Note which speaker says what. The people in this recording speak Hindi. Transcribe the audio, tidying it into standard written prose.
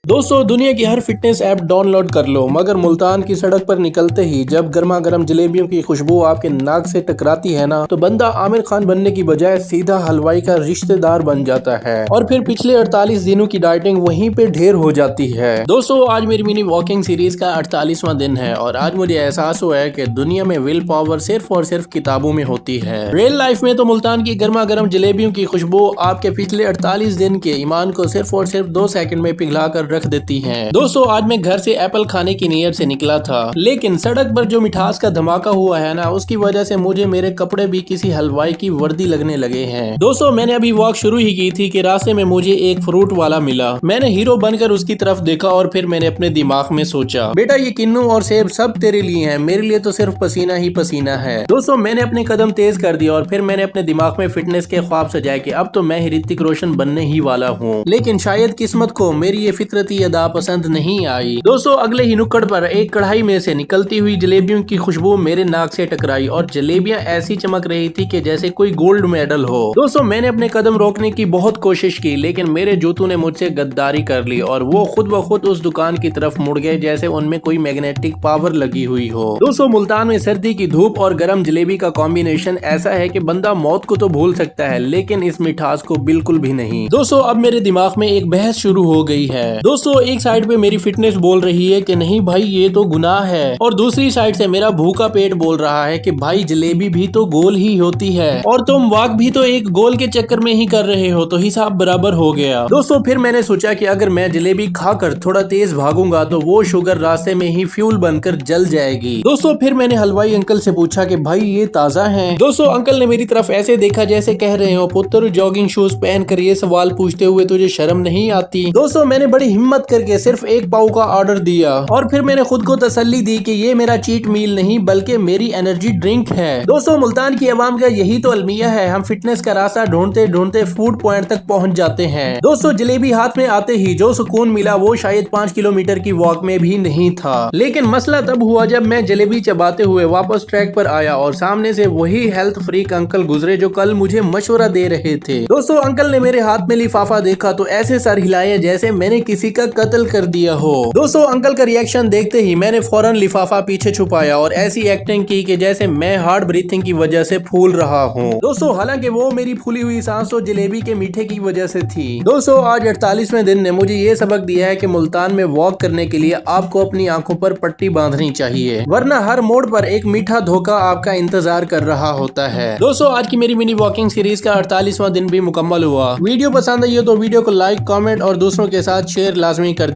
Speaker 1: दोस्तों दुनिया की हर फिटनेस ऐप डाउनलोड कर लो मगर मुल्तान की सड़क पर निकलते ही जब गर्मा गर्म जलेबियों की खुशबू आपके नाक से टकराती है ना तो बंदा आमिर खान बनने की बजाय सीधा हलवाई का रिश्तेदार बन जाता है और फिर पिछले 48 दिनों की डाइटिंग वहीं पे ढेर हो जाती है। दोस्तों आज मेरी मिनी वॉकिंग सीरीज का 48वां दिन है और आज मुझे एहसास हुआ है कि दुनिया में विल पावर सिर्फ और सिर्फ किताबों में होती है। रियल लाइफ में तो मुल्तान की गर्मा गर्म जलेबियों की खुशबू आपके पिछले 48 दिन के ईमान को सिर्फ और सिर्फ 2 सेकंड में पिघला कर रख देती है। दोस्तों आज मैं घर से एप्पल खाने की नीयत से निकला था, लेकिन सड़क पर जो मिठास का धमाका हुआ है ना उसकी वजह से मुझे मेरे कपड़े भी किसी हलवाई की वर्दी लगने लगे हैं। दोस्तों मैंने अभी वॉक शुरू ही की थी कि रास्ते में मुझे एक फ्रूट वाला मिला। मैंने हीरो बनकर उसकी तरफ देखा और फिर मैंने अपने दिमाग में सोचा, बेटा ये किन्नू और सेब सब तेरे लिए हैं, मेरे लिए तो सिर्फ पसीना ही पसीना है। दोस्तों मैंने अपने कदम तेज कर दिया और फिर मैंने अपने दिमाग में फिटनेस के ख्वाब सजाए कि अब तो मैं ही ऋतिक रोशन बनने ही वाला हूँ। लेकिन शायद किस्मत को मेरी ये फितरती अदा पसंद नहीं आई। दोस्तों अगले ही नुक्कड़ पर एक कढ़ाई में से निकलती हुई जलेबियों की खुशबू मेरे नाक से टकराई और जलेबियां ऐसी चमक रही थी कि जैसे कोई गोल्ड मेडल हो। दोस्तों मैंने अपने कदम रोकने की बहुत कोशिश की लेकिन मेरे जूतों ने मुझसे गद्दारी कर ली और वो खुद ब खुद उस दुकान की तरफ मुड़ गए जैसे उनमें कोई मैग्नेटिक पावर लगी हुई हो। दोस्तों मुल्तान में सर्दी की धूप और गर्म जलेबी का कॉम्बिनेशन ऐसा है कि बंदा मौत को तो भूल सकता है लेकिन इस मिठास को बिल्कुल भी नहीं। दोस्तों अब मेरे दिमाग में एक बहस शुरू हो गई है। दोस्तों एक साइड पे मेरी फिटनेस बोल रही है कि नहीं भाई ये तो गुनाह है और दूसरी साइड से मेरा भूखा पेट बोल रहा है कि भाई जलेबी भी तो गोल ही होती है और तुम वॉक भी तो एक गोल के चक्कर में ही कर रहे हो तो हिसाब बराबर हो गया। दोस्तों फिर मैंने सोचा कि अगर मैं जलेबी खाकर थोड़ा तेज भागूंगा तो वो शुगर रास्ते में ही फ्यूल बनकर जल जाएगी। दोस्तों फिर मैंने हलवाई अंकल से पूछा कि भाई ये ताजा है। दोस्तों अंकल ने मेरी तरफ ऐसे देखा जैसे कह रहे हो पुत्र जॉगिंग शूज पहन कर ये सवाल पूछते हुए तुझे शर्म नहीं आती। दोस्तों मैंने बड़ी हिम्मत करके सिर्फ एक पाव का ऑर्डर दिया और फिर मैंने खुद को तसल्ली दी कि ये मेरा चीट मील नहीं बल्कि मेरी एनर्जी ड्रिंक है। दोस्तों मुल्तान की आवाम का यही तो अलमिया है, हम फिटनेस का रास्ता ढूंढते ढूंढते फूड पॉइंट तक पहुंच जाते हैं। दोस्तों जलेबी हाथ में आते ही जो सुकून मिला वो शायद 5 किलोमीटर की वॉक में भी नहीं था। लेकिन मसला तब हुआ जब मैं जलेबी चबाते हुए वापस ट्रैक पर आया और सामने से वही हेल्थ फ्रीक अंकल गुजरे जो कल मुझे मशवरा दे रहे थे। दोस्तों अंकल ने मेरे हाथ में लिफाफा देखा तो ऐसे सर हिलाए जैसे मैंने किसी का कत्ल कर दिया हो। दोस्तों अंकल का रिएक्शन देखते ही मैंने फौरन लिफाफा पीछे छुपाया और ऐसी एक्टिंग की कि जैसे मैं हार्ड ब्रीथिंग की वजह से फूल रहा हूँ। दोस्तों हालांकि वो मेरी फूली हुई सांस तो जलेबी के मीठे की वजह से थी। दोस्तों आज 48वें दिन ने मुझे ये सबक दिया है कि मुल्तान में वॉक करने के लिए आपको अपनी आंखों पर पट्टी बांधनी चाहिए वरना हर मोड़ पर एक मीठा धोखा आपका इंतजार कर रहा होता है। दोस्तों आज की मेरी मिनी वॉकिंग सीरीज का 48वां दिन भी मुकम्मल हुआ। वीडियो पसंद आई हो तो वीडियो को लाइक कमेंट और दूसरों के साथ शेयर लाजमी कर